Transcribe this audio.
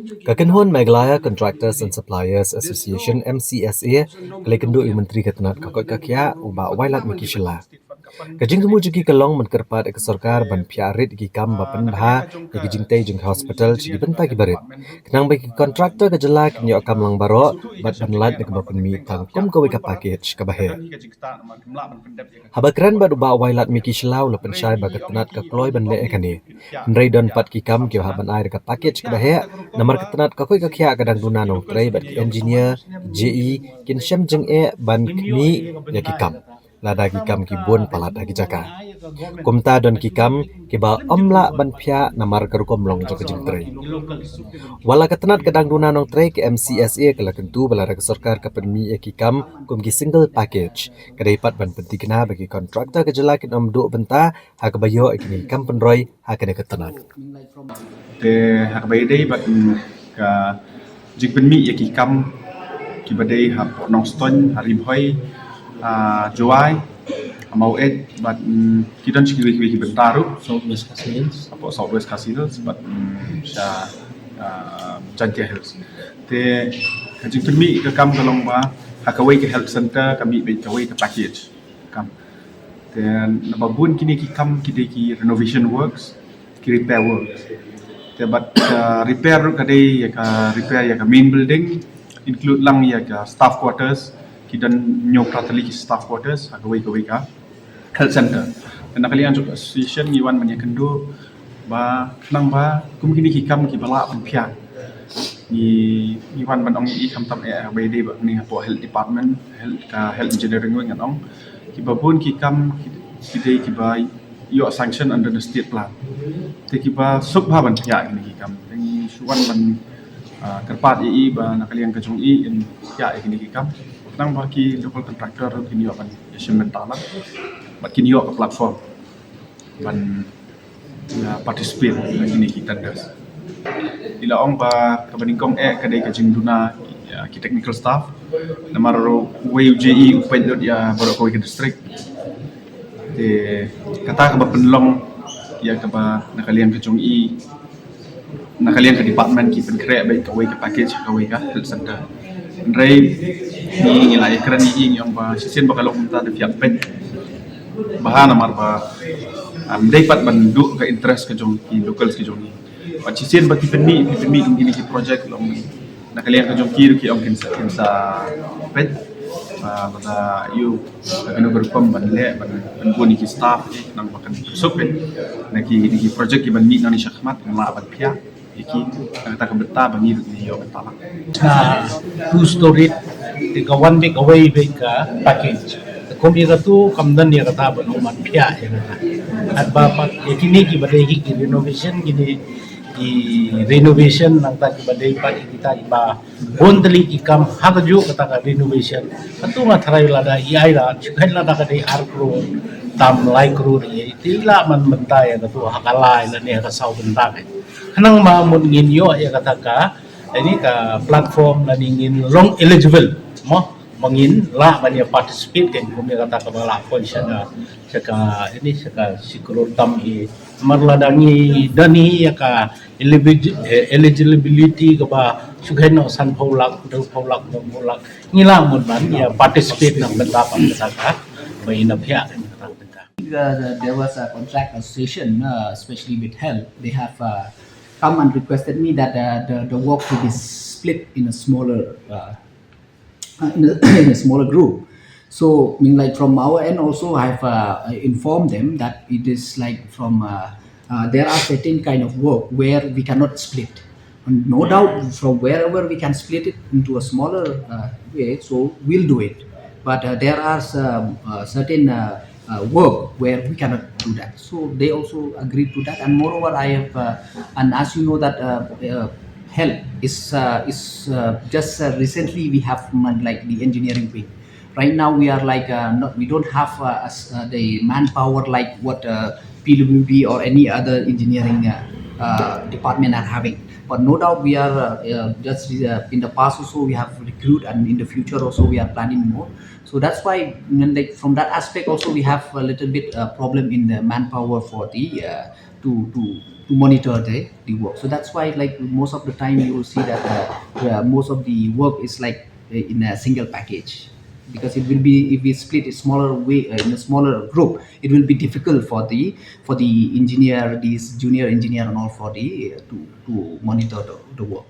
Kakenhon Meghalaya Contractors and Suppliers Association MCSA kalekendu Menteri Ketenat Kakot Kakia uba wailat mikishila. Kajing temu jugi kelong menkerpat ke sarkar ban piarit gi kam bapen bha gi jingtai jing hospital ci benta gi barit. Kenang bagi kontraktor kejelak nyo kam lang baro bat banlat ke bapen mi tang kom ko ka package ka bahe. Habakran bad uba wailat mikishila ulapen syai bagat tenat ka kloy ban le ekani. Nrei don pat ki kam ki haban air ka package ka bahe namar ketenat ka koi ka khia kadang duna nong trei bat ki engineer JE kin syam jeng e ban kni ya ki kam. Lada kikam ki bon palat hagi jaka. Kumta don kikam kiba omla ban pia namar karukom long jaka jing trei. Wala ketenat kadang duna nong trei ke MCSA kala kentu balara ke sarkar ka penmi kikam kum ki single package. Kadai pat ban penti kena bagi kontraktor ke jelak nom du benta hak bayo ikini kam penroi hak kena ketenat. Te hak bayi dei bat ka jing penmi kikam kibadai hak nong ston hari boy Juai mau but kita cikgu bentaru Southwest Casinos. apa Southwest Casinos but sa Jantia Hills te kajing penmi ke kam kalong ba hakawai ke health center kami be kawai ke package kam then nababun kini ki kam ki renovation works ki repair works te but repair kadai ya ka repair ya ka main building include lang ya ka staff quarters kita nyok pratali ki staff quarters agawai ka health center dan nakalian juga association iwan menyakendu ba nang ba kum kini ki kam ki bala pan pia ni iwan banong i kam tam agawai de ba ni po health department health engineering wing anong ki babun ki kam ki ki ba yo sanction under the state plan te ki ba sub ban pia ni ki kam ni suwan ban kerpat i ba nakalian kajong i in pia ni ki kam nang bagi local contractor kini akan yasimen tanah kini ke platform ban participate kini kita das ila ong ba kabaningkong kadai kajing duna ki technical staff namar WUJE upen ya Borokoi district de kata ka ba penlong ya ka ba nakalian kajong i nakalian ke department ki pen kre baik ka ka package ka ka health center Nrei ni ngilai keren ni yang ba sisen bakal kita ada pihak pen bahan amar ba dapat bandu ke interest ke jong ki local ke jong ni ba sisen ba ki penmi ini ki project long na kalian ke jong ki om kinsa pen ba you kanu berpam ban le ban boni ki staff nang bakan sok pen na ki project ki ban mi nani syakmat ngala ban pihak iki kata kebeta bagi ni yo betala Two story tika one week away ka package kumi ka tu kamdan dia kata ban umat pia ya kata at bapak kini ki badai ki renovation kini di renovation nang ta ki badai pa kita iba bondli ikam hagaju kata ka renovation atu matharai lada iai la chikai lada ka dei arkro tam lai kru ni tila man benta ya katu hakalai la ni ka sau benta ka kanang mamun nginyo ya kata ka ini ka platform na ningin long eligible mo mangin la manya participate kan kumi kata ka bala kon siya ka ini siya ka siguro tam i marladangi dani ya ka eligibility ka ba sugay no san paulak ngila mun man ya participate ng benta pa kata ka may inapya kan kata benta. There was a contract association, especially with health. They have come and requested me that the work to be split in a smaller in a smaller group. So, I mean, like from our end, also I've informed them that it is like from there are certain kind of work where we cannot split. And no doubt, from wherever we can split it into a smaller way, so we'll do it. But there are certain work where we cannot do that. So they also agreed to that. And moreover, I have, and as you know that health is just recently we have like the engineering wing. Right now we are like we don't have the manpower like what PWB or any other engineering department are having. But no doubt we are just in the past also we have recruit, and in the future also we are planning more. So that's why, like from that aspect also we have a little bit problem in the manpower for the to monitor the work. So that's why, like most of the time you will see that most of the work is like in a single package, because it will be, if we split a smaller way in a smaller group, it will be difficult for the engineer, these junior engineer and all, for the to monitor the work.